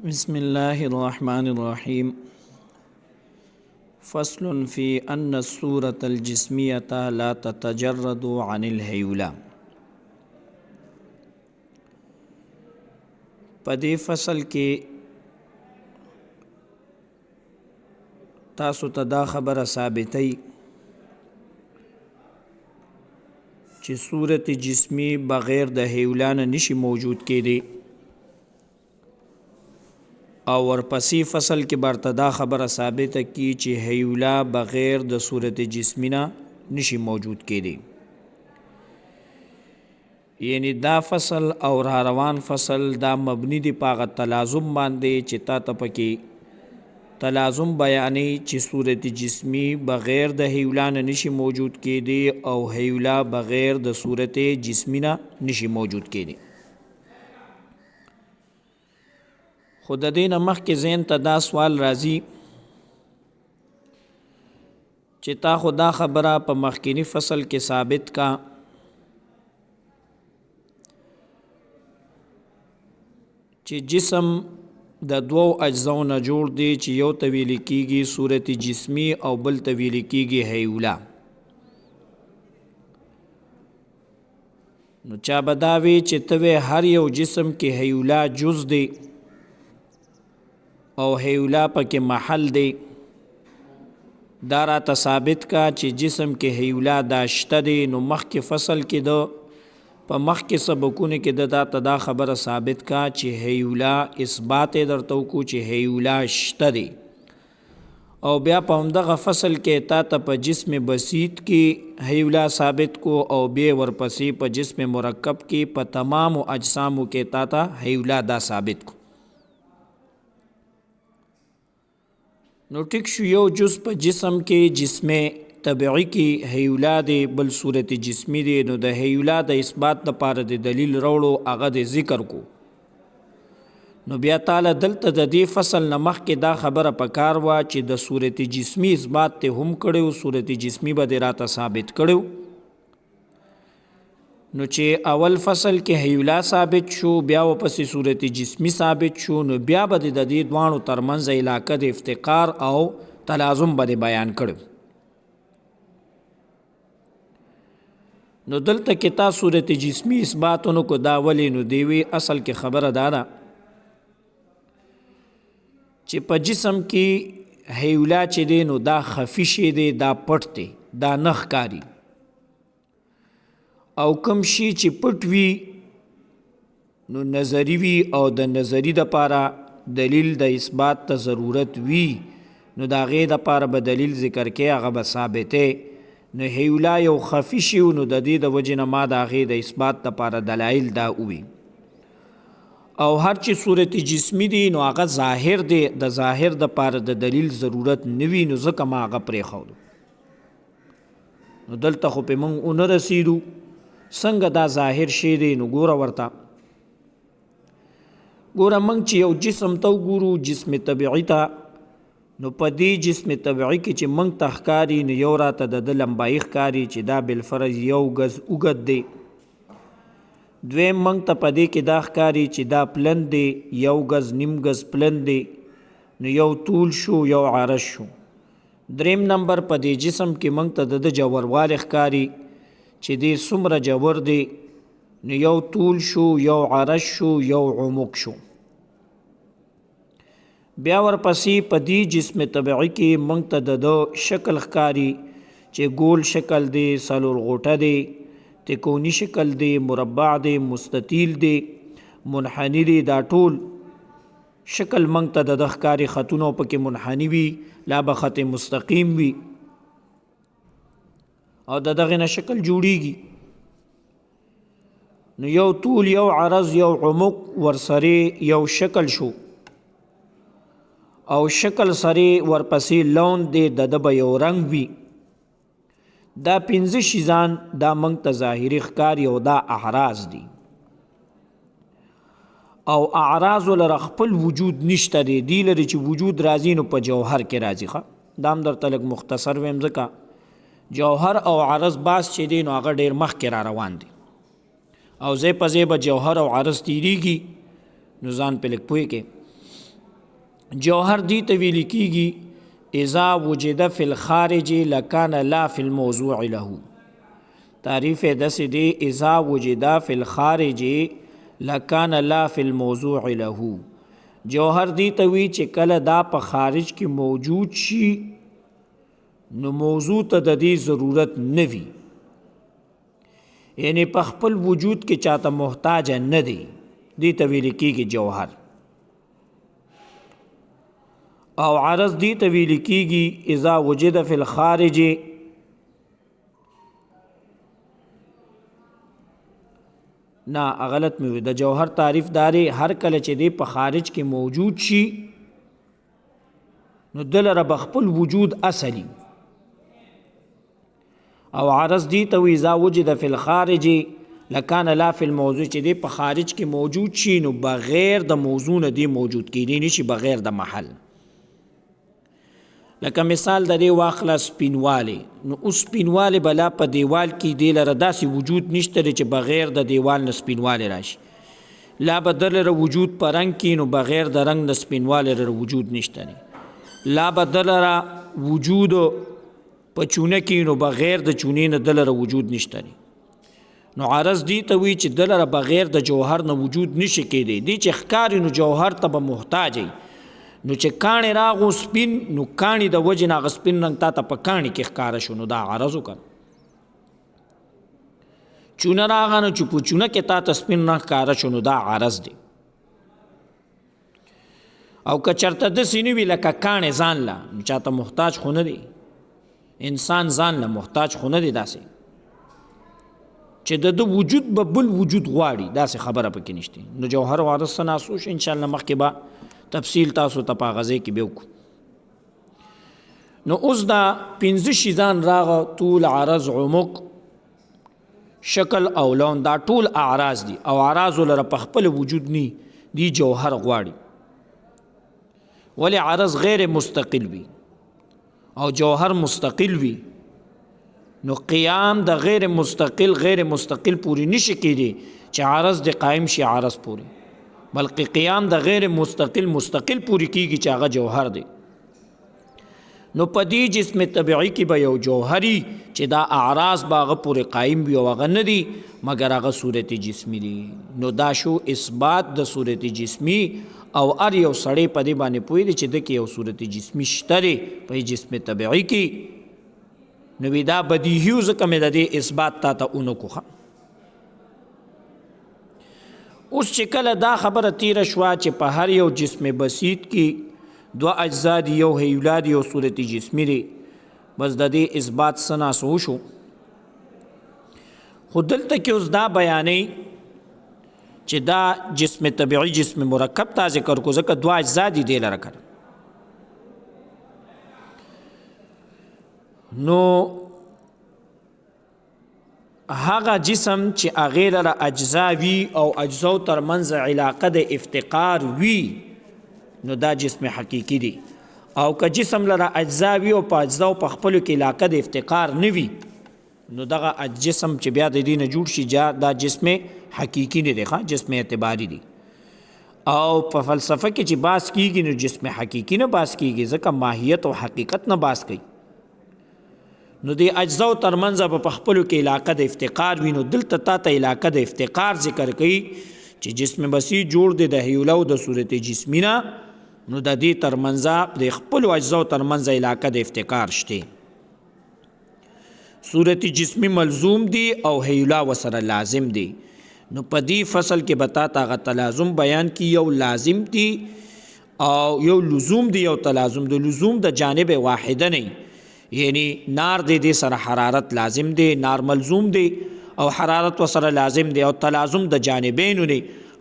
بسم الله الرحمن الرحيم فصل في أن الصورة الجسمية لا تتجرد عن الهيولة. پدې فصل کې تاسو ته دا خبره ثابتوي چې صورت جسمی بغیر د هیولا نه نشي موجود کېدی، او ورپسې فصل کې برته دا خبره ثابته کی چې هیولا بغیر د صورت جسمی نه نشي موجود کېدی. یعنی دا فصل او را روان فصل دا مبنی دی پاغه تلازم باندې چې تا ته پکې تلازم بیانې چې صورت جسمی بغیر د هیولا نه نشي موجود کېدی او هیولا بغیر د صورت جسمی نه نشي موجود کېدی. خود د دې نه مخکې ذهن ته دا سوال راځي چې تا خو دا خبره په مخکینی فصل کې ثابت کا چې جسم د دوو اجزاو نه جوړ دی، چې یو ته ویل کېږي صورت جسمی او بل ته ویل کېږي هیولا. نو چا به دا وی چې ته هر یو جسم کې هیولا جز دی او هیولا پکې محل دی، دا راته ثابت کا چې جسم کې هیولا دا شته دی. نو مخکې فصل کې د په مخکې سبقونه کې دا خبره ثابت کا چې هیولا اثبات درته وکړو چې هیولا شته دی، او بیا په همدغه فصل کې تا ته په جسم بسیط کې هیولا ثابت کو، او بیا ورپسې په جسم مرکب کې په تمامو اجسامو کې تا ته هیولا دا ثابت کو. نو ټیک شو، یو جز په جسم کې جسم طبعی کې هیولا دی، بل صورت جسمی دی. نو د هیولا د اثبات لپاره د دلیل راوړو، هغه د ذکر کو. نو بیا تعالی دلته د دې فصل نه مخکې دا خبره پکار وه چې د صورت جسمی اثبات ته هم کړو، صورت جسمی به دې راته ثابت کړو. نو چې اول فصل کې هیولا ثابت شو، بیا ورپسې صورت جسمی ثابت شو، نو بیا به د دې دواړو ترمنځ علاقه د افتقار او تلازم به بیان کړو. نو دلته کې تا صورت جسمی اثباتونو کو دا ولی نو دیوی اصل کې خبره دادا چې په جسم کې هیولا چې دی نو دا خفی شی دی، دا پټ دی، دا نخ کاری، او کم شی چې پټ وی نو نظری وی، او د نظری د پاره دلیل د اثبات ته ضرورت وی، نو دا غي د پاره به دلیل ذکر کې هغه به ثابته. نو هیولا یو خفی شی، نو د دې د وجه نه ما د هغې د اثبات لپاره دلایل دا وي. او هر چې صورت جسمی دی نو هغه ظاهر دی، د ظاهر د پاره د دلیل ضرورت نوي، نو ځکه ما هغه پرېښودو. نو دلته خو پې موږ ونه رسېدو څنګه دا ظاهر شی دی. نو ګوره ورته ګوره موږ چې یو جسم ته وګورو، جسم طبیعي ته، نو په دې جسم طبیعي کې چې موږ ته ښکاري نو یو راته د ده لمبایي ښکاري چې دا بالفرض 1 ګز اوږد دی. دویم موږ ته په دې کې دا ښکاري چې دا پلند دی، 1 ګز نیم ګز پلند دی، نو یو طول شو یو عرض شو. دریم نمبر په دې جسم کې موږ ته د جوړوالی ښکاري چې دې څومره جوړ دی، نو یو طول شو یو عرض شو یو عمق شو. بیا ورپسې په دې جسم طبیعي کې موږ ته د شکل ښکاري چې ګول شکل دی، څلور غوټه دی، تکونی شکل دی، مربع دی، مستطیل دی، منحنی دی. دا ټول شکل موږ ته د ښکاري، خطونه پکې منحنی وي، لا به خط مستقیم وي، او د دغه نه شکل جوړیږي. نو یو طول یو عرض یو عمق ورسره یو شکل شو، او شکل سره ورپسې لون دی، د به یو رنگ وي. دا 5 شیزان دا موږ ته ظاهري ښکاري، او دا اعراض دي، او اعراض لره خپل وجود نشته دی. دی لري چې وجود راځي نو په جوهر کې راځي. دا هم درته لږ مختصر ویم، ځکه جوهر او عرض باس چې دی نو هغه ډېر مخکې را روان دی، او ځای په ځای به جوهر او عرض تیریږي، نو ځان په لږ پوه کې. جوهر دی ته ویل کیږي اذا وجد فی الخارج لکان لا فی الموضوع له. تعریف داسې دی اذا وجد فی الخارج لکان لا فی الموضوع له. جوهر دی ته وی چې کله دا په خارج کې موجود شي نو موضوع ته د دې ضرورت نه وي، یعنی په خپل وجود کې چاته محتاج نه دی، دی ته ویل کیږي جوهر. او عرض دی ته ویل کیږي اذا وجد فی الخارج نه غلط مې وي. د جوهر تعریف داري هر کله چې دی په خارج کې موجود شي نو دلره بخپل وجود اصلي. او عرض دی ته وی اذا وجد فی الخارج لکان لا فی الموضوع، چې دی په خارج کې موجود شي نو بغیر د موضوع نه دی موجود کیدی نشي، بغیر د محل. لکه مثال د دې واخله سپینوالی، نو اوس سپینوالی بلا په دیوال کې دی لره داسې وجود نشته چې بغیر د دیوال نه سپینوالی راشي. لا به دلره وجود په رنګ کې نو بغیر د رنګ نه سپینوالی لره وجود نشته. لا به دلره وجود په چونه کې نو بغیر د چونې نه دلره وجود نشته. نو عرض دی ته وی چې دلره بغیر د جوهر نه وجود نشي کېدی. دی چې ښکاري نو جوهر ته به محتاج وي. نو چې کاڼې راغو سپین نو کاڼې د وجې نه هغه سپین رنګ تا ته په کاڼې کې ښکاره شو نو دا عرض وکړه. چونه راغه نو چې په چونه کې تا ته سپین رنګ ښکاره شو نو دا عرض دی. او که چېرته داسې نه وي لکه کاڼې ځان له نو چاته محتاج خو نه دی، انسان ځان له محتاج خو نه دی داسې چې د وجود به بل وجود غواړي، داسې خبره پکې نشته. نو جوهر او عرض څه ناسوش انشاءالله مخکې به تفصیل تاسو ته په غزې کې به وکړو. نو اوس دا پنځه شیزان راغه طول، عرض، عمق، شکل او لون، دا ټول اعراض دي او اعراض لره په خپل وجود نی دی جوهر غواړي. ولی عرض غیر مستقل وي او جوهر مستقل وي نو قیام د غیر مستقل پوری نشي کېدی چې عرض د قائم شي عرض پوری، بلکې قیام د غیر مستقل پوری کیږي چې هغه جوهر دی. نو په دې جسم طبیعي کې به یو جوهري چې دا اعراض به هغه پورې قایم وي او هغه نه دي مګر هغه صورت جسمي دي. نو دا شو اثبات د صورت جسمي او هر یو سړی په دې باندې پوهېږي چې دکې یو صورت جسمي شته دی په جسم طبیعي کې. نو دا بدیهي و ځکه مې د دې اثبات تا ته اونکوخه. اوس چې کله دا خبره تیره شوه چې په هر یو جسم بسیط کې دوه اجزا دي، یو هیولا دي او صورت جسمي دی، بس د دې اثبات څه ناسو شو. خو دلته کې اوس دا بیانوي چې دا جسم طبیعي جسم مرکب تا ذکر کو ځکه دوه اجزا دي دی لره کړ. نو هغه جسم چې هغې لره اجزا وي او اجزاو ترمنځ علاقه د افتقار وي نو دا جسم حقیقي دی. او که جسم لره اجزا وي او په اجزاو په خپلو کې علاقه د افتقار نه وي نو دغه جسم چې بیا د دې نه جوړ شي دا جسم حقیقي نه دی، جسم اعتباري دی. او په فلسفه کې چې باس کیږي نو جسم حقیقي نه باس کیږي ځکه ماهیت او حقیقت نه باس کوي. نو د اجزاو ترمنځ په خپلو کې علاقه د افتقار وي. نو دلته تا ته علاقه د افتقار ذکر کوي چې جسم بسیط جوړ دی د هیولا او د صورت جسمي نه، نو د دې ترمنځ د خپلو اجزاو ترمنځ علاقه د افتقار شته. صورت جسمي ملزوم دی او هیولا وسره لازم دی. نو په دې فصل کې به تا ته هغه تلازم بیان کی، یو لازم دی او یو لزوم دی. یو تلازم د لزوم د جانب واحده نه، یعنی نار دې سره حرارت لازم دی، نار ملزوم دی او حرارت وسره لازم دی. او تلازم د جانبینو نه،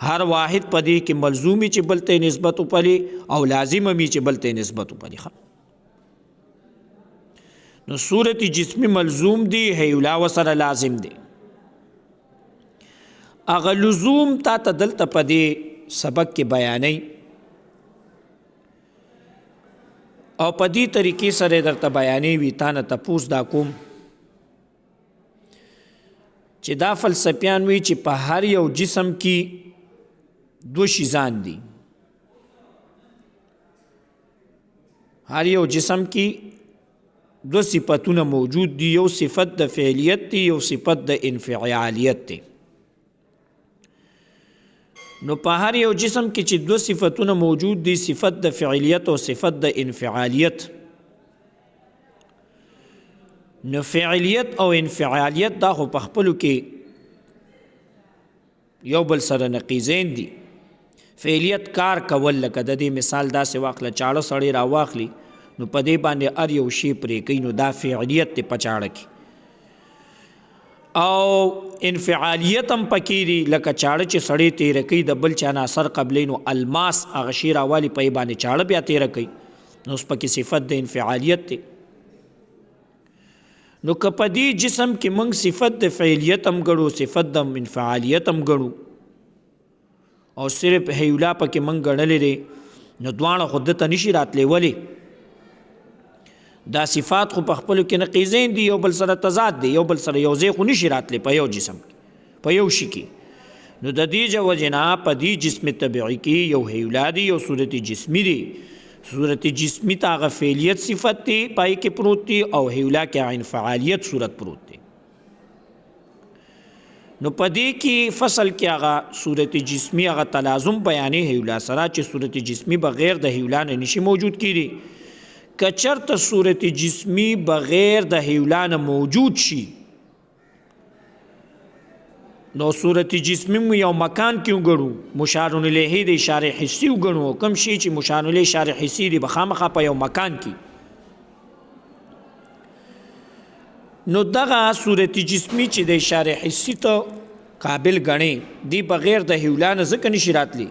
هر واحد په دې کې ملزومی چې بل ته نسبت وپلي او لازم می چې بل ته نسبت وپلي. نو صورت جسمی ملزوم دی، هیولا وسره لازم دی. اغه لزوم تا ته دلته په دې سبق کې بیانې او په دې طریقې سره درته بیانې وي. تا نه تپوس دا کوم چې دا فلسفیان وی چې په هر یو جسم کې دو شیزان دي، هر یو جسم کې دو صفتونه موجود دي، یو صفت د فعلیت دی، یو صفت د انفعالیت دی. نو په هر یو جسم کې چې دو صفتونه موجود دي، صفت د فعلیت او صفت د انفعالیت، نو فعلیت او انفعالیت دا خو په خپلو کې یو بل سره نقیضین دي. فعلیت کار کول، لکه د دې مثال داسې واخله چاړه سړی راواخلي نو په دې باندې هر یو شی پرې کوي، نو دا فعلیت دی په چاړه کې. او انفعالیت هم پکې دي، لکه چاړه چې سړی تیره کوي د بل چا نه اثر قبلی، نو الماس هغه شی راوالي په یې باندې چاړه بیا تیره کوي، نو اوس پکې صفت د انفعالیت دی. نو که په دې جسم کې موږ صفت د فعلیت هم ګڼو، صفت د انفعالیت هم ګڼو، او صرف هیولا پکې موږ ګڼلې دی، نو دواړه خو دته نشي راتلی. ولې؟ دا صفات خو په خپلو کې نقیضین دي، یو بل سره تضاد دی، یو بل سره یو ځای خو نشي راتلی په یو جسم کې، په یو شي کې. نو د دې وجې نه په دې جسم طبیعي کې یو هیولا دی، یو صورت جسمی دی. صورت جسمی ته هغه فعلیت صفت دی پای کې پروت دی، او هیولا کې انفعالیت صورت پروت دی. نو په دې کې فصل کې هغه صورت جسمی هغه تلازم بیانې هیولا سره، چې صورت جسمی بغیر د هیولا نه نشي موجود کیږي. که چرته صورت جسمی بغیر د هیولا نه موجود شي، نو صورت جسمی مو یو مکان کې وګڼو، مشار الیه د اشاره حسی وګڼو، کوم شی چې مشار الیه اشاره حسی دی بخامخه په یو مکان کې، نو دغه صورت جسمی چې د اشاره حسی ته قابل غني دی بغیر د هیولا نه ځکه نشي راتلی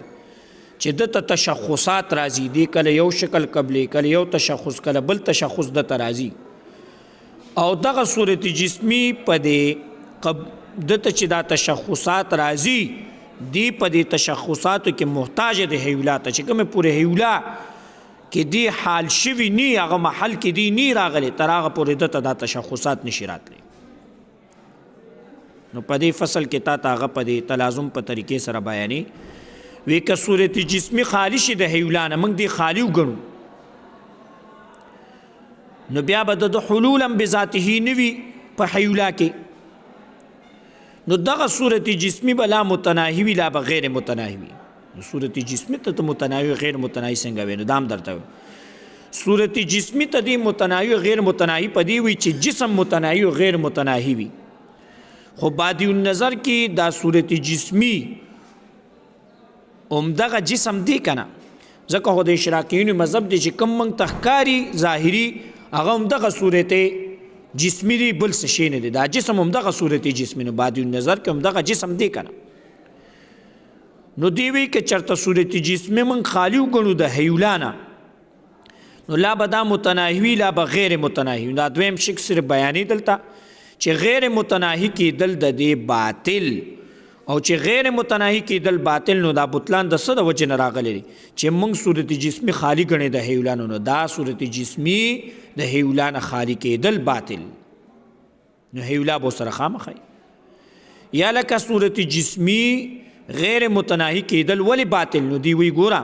چې دته تشخصات راځي، دی کله یو شکل قبلی، کله یو تشخص، کله بل تشخص دته راځي. او دغه صورت جسمی په دې دته چې دا تشخصات راځي، دی په دې تشخصاتو کې محتاج د هیولا ته، چې کومه پوره هیولا کې دی حال شوی نی، هغه محل کې دی نی راغلی، تر هغه پورې دته دا تشخصات نشي راتلی. نو په دې فصل کې تا هغه په دې تلازم په طریقې سره بیانې وی که صورت جسمی خالی شي د هیولا نه، موږ دی خالی وګڼو، نو بیا به د حلولا بذاته نوي په هیولا کې. نو دغه صورت جسمی به لا متناهی وي لا بغیر متناهی وي. نو صورت جسمی ته متناهی غیر متناهی څنګه وي؟ نو دام درته صورت جسمی ته دی متناهی غیر متناهی پدې وي چې جسم متناهی غیر متناهی وي. خو بادی النظر کې دا صورت جسمی دغه جسم دی کنه، ځکه خو د اشراقیینو مذهب دی چې کوم موږ تخکاری ظاهري هغه دغه صورت جسمی دی، بل څه شی نه دی، دا جسم دغه صورت جسمی. نو بادی النظر کې دغه جسم دی کنه. نو دی وی که چرته صورت جسمی موږ خالی وګڼو د هیولا نه، نو لا به دا متناهی وي لا به غیر متناهی. دا دویم شک صرف بیانې دلته چې غیر متناهی کېدل د دې باطل، او چې غیر متناهی کېدل باطل، نو دا بطلان د څه د وجې نه راغلی دی چې موږ صورت جسمی خالی ګڼې د هیولا نه، نو دا صورت جسمی د هیولا نه خالی کېدل باطل، نو هیولا به سره خامخی. یا لکه صورت جسمی غیر متناهی کېدل ولی باطل؟ نو دی وی ګوره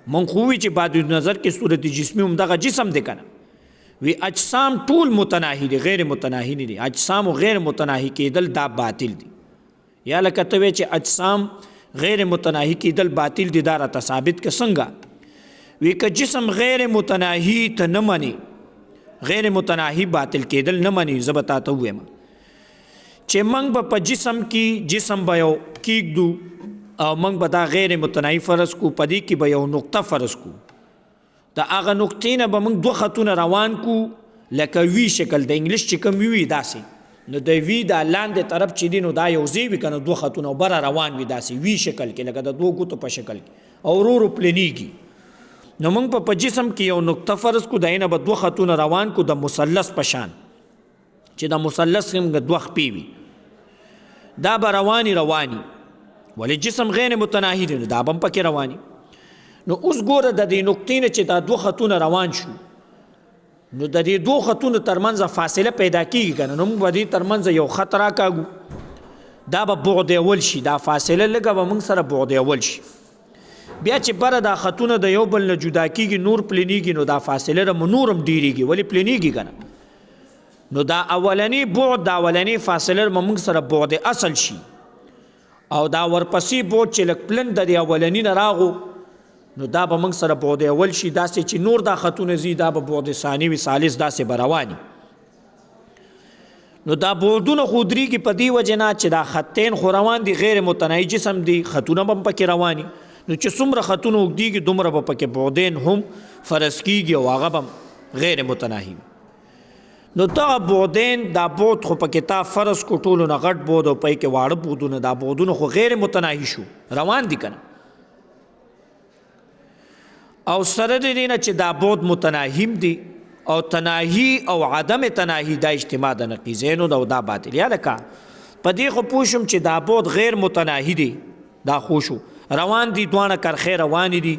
مونږ خو وی چې بعد نظر کې صورت جسمی هم دغه جسم دی کنه، وی اجسام ټول متناهی دي، غیر متناهی نه دي. اجسام او غیر متناهی کېدل دا باطل دي. یا لکه ته وی چې اجسام غیر متناهی کېدل باطل دي، دا راته ثابت که څنګه؟ وی که جسم غیر متناهی ته نه مني، غیر متناهی باطل کېدل نه مني، زه به تاته ووایم چې موږ به په جسم کې جسم به یو کېږدو او موږ به دا غیر متناهی فرض کو، په دې کې به یو نقطه فرض کو، د هغه نقطې نه به موږ دوه خطونه روان کو، لکه وی شکل د انګلیش چې کوم وی داسې. نو د وی د لاندې طرف چې دی نو دا یو ځای وي که نه، دوه خطونه بره روان وي داسې وی شکل کې، لکه د دوه ګوتو په شکل کې، او ورو ورو پلنېږي. نو موږ په جسم کې یو نقطه فرض کو، د نه به دوه خطونه روان کو د مثلث په شان، چې د مثلث هم دوه خپې وي، دا به رواني ولی جسم غیر متناهی دی، دا به هم پکې رواني. نو اوس ګوره د دې نقطې نه چې دا دوه خطونه روان شو، نو د دې دوه خطونو ترمنځ فاصله پیدا کیږي کنه، نو موږ به دې ترمنځ یو خط راکاږو، دا به بعد اول شي، دا فاصله لږه به موږ سره بعد اول شي. بیا چې بره دا خطونه د یو بل نه جدا کیږي نور پلینیږي نو دا فاصله را نورم ډیریږي ولی پلینیږي کنه نو دا اولنی بعد دا اولنی فاصله موږ سره بعد اصل شي او دا ورپسې بعد چې لک پلن د اولنی نه راغو نو دا به موږ سره بعد اول شي داسې چې نور دا خطونه زی دا به بعد ثانی وی ثالث داسې برواني نو دا بعدونه خودري کې په دی وجنا چې دا خطین خو روان دي غیر متناهي جسم دي خطونه هم پکې رواني نو چې څومره خطونه وګديږي دومره به پکې بعدین هم فرض کیږي او هغه هم غیر متناهي نو دا بعدین دا بعد خو پکې تا فرض کو ټولو نه غټ بعد او پای کې واړه بعدونه دا بعدونه خو غیر متناهي شو روان دي کنه او سره دې نه چې دا بعد متناهیم دي او تناهي او عدم تناهي دا اجتماع د نقیضینو دا باطل یا لکه په دې خو پوښم چې دا بعد غیر متناهي دي دا خوشو روان دي دوانه کرخه روان دي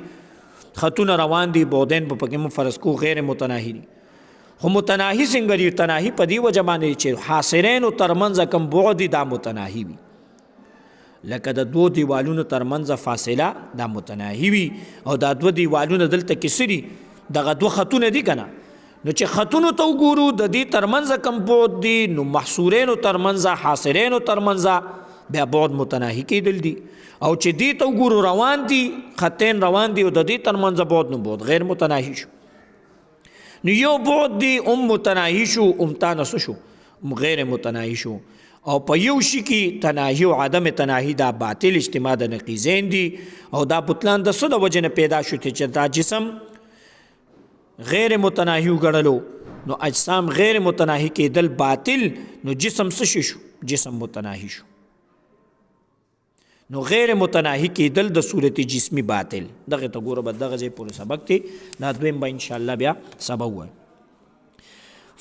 خطونه روان دي بعدین په پکې مفرض کو غیر متناهي دي خو متناهي څنګه دي تناهي په دې وجه باندې چې حاصلین او ترمنځ کم بعد دا متناهي وي لکه د دوه دیوالونو ترمنځ فاصله دا متناهي وي او دا دوه دیوالونه دلته کسري دغه دوه خطونه دي کنه نو چې خطونو ته وګورو د دې ترمنځ کم بعد دي نو محصورین ترمنځ حاصلین ترمنځ بیا بعد متناهي کېدل دي او چې دې ته وګورو روان دي خطین روان دي او د دې ترمنځ بعد نو بعد غیر متناهي شو نو یو بعد دی متناهي شو تانس شو غیر متناهي شو او په یو شي کې تناهي او عدم تناهي دا باطل اجتماع د نقیضین دي او دا بطلان د څه د وجه نه پیدا شو چې دا جسم غیر متناهي وګڼلو نو اجسام غیر متناهي کېدل باطل نو جسم څه شو جسم متناهي شو نو غیر متناهي کېدل د صورت جسمی باطل دغه ته ګوره به دغه ځای پورې سبق دی دا دویم به انشاءالله بیا سبق وایي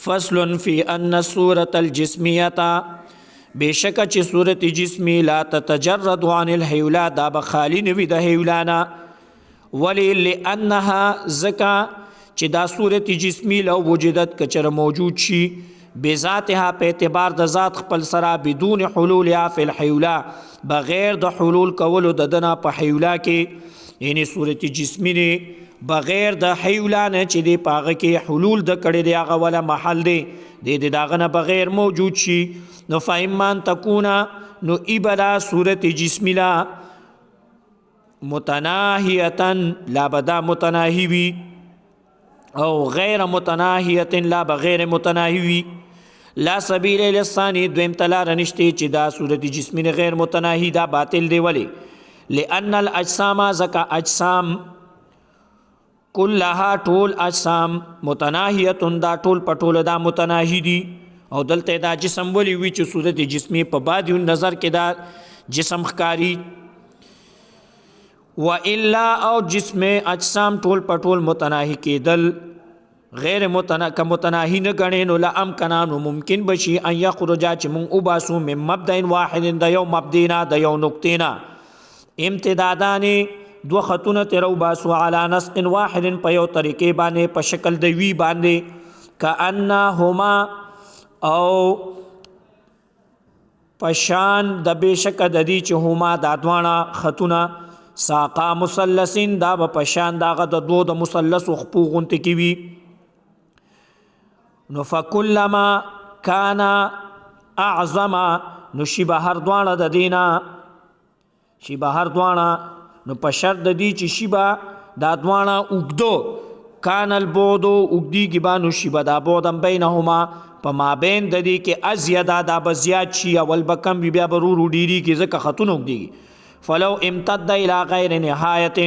فصل فی ان الصورة الجسمیه بشک چې صورت جسمی لا تتجرد عن الحیولا دا بخالی نوی د حیولانا ولی لانها زکا چې دا صورت جسمی لو وجدت کچر موجود شي بذاتها په اعتبار د ذات خپل سره بدون حلولها فی الحیولا بغیر د حلول کولو د دنا په حیولا کې یعنی صورت جسمی نه بغیر د حیولا نه چې دی پاغه کې حلول د کړي دی هغه ولا محل دی د داغه نه بغیر موجود شي نو فایمان تکونا نو ایبلا صورت جسمی لا متناهیتن لا بدا متناهی وی او غیر متناهیت لا بغیر متناهی وی لا سبیل للثانی دویم تلار نشتی چې دا صورت جسمی غیر متناهی دا باطل دی ولی لأن الاجسام زکا اجسام کلها ټول اجسام متناهیت دا ټول پټول دا متناهی دی او دلته دا جسم ولی وی چې صورت جسمی په بعد نظر کې دا جسم ښکاری و الا او جسم اجسام ټول پټول متناهی کېدل غیر متناهی نه غنې نو لا امکان نو ممکن بشي ان یخرجا چې مون او باسو من مبدا واحد د یو مبدینا د یو نقطینا امتدادان دو خطونه ترو باسو علی نسق واحد په یو طریقې باندې په شکل د وی باندې کانهما او پشان د بشک د دې چې هما د دوانه خطونه ساقا مثلثین دا په پشان داغه د دو د مثلث خپو غونته کی وی نو فکلما کان اعظم نو شی بهر دوانه د دینا شی بهر دوانه نو په شرط د دې چې شی با دا دوانه وګدو کان البعد وګدی کی بانو شی با دا بودم بینهما په مابین د دې کې ازیاده دا بزیات شي اول بکم بیا برور ډیری کې زکه خاتون وګدی فلو امتد الى غیر نهایت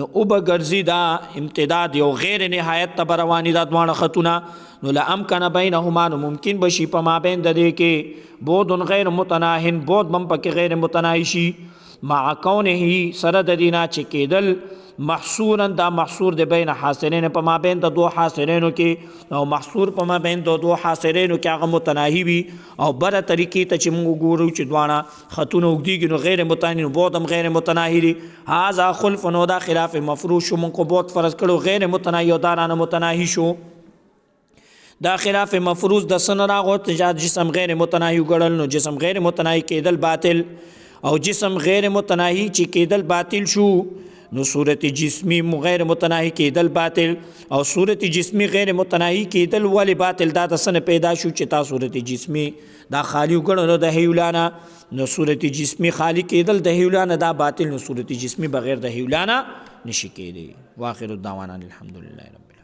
نو او بغرزی دا امتداد یو غیر نهایت تبروانی دا دوانه خطونه نو لامکن بینهما نو ممکن بشي په مابین د دې کې بود غیر متناهن بود بم پکې غیر متناهی شي مع کونه سره د دینا چې کېدل محصورا دا محصور دی بین حاصلین په مابین د دو حاصلینو کې او محصور په مابین د دو حاصلینو کې هغه متناهی وي او بره طریقې ته چې موږ ګورو چې دوانه خطونه وګدیږي نو غیر متناهی بودم غیر متناهی هاذا خلف نو دا خلاف مفروض شو موږ بود فرض کړو غیر متناهی او دارانه متناهی شو دا خلاف مفروض د سن راغو تجاد جسم غیر متناهی ګړل نو جسم غیر متناهی کېدل باطل او جسم غیر متناهی چې کېدل باطل شو نو صورت جسمی غیر متناهی کېدل باطل او صورت جسمی غیر متناهی کېدل ولی باطل دا د سن پیدا شو چې تا صورت جسمی دا خالی وګڼلو د هیولانا نو صورت جسمی خالی کېدل د هیولانا دا باطل نو صورت جسمی بغیر د هیولانا نشي کېدی. واخر الدعوانا الحمدلله رب العالمین.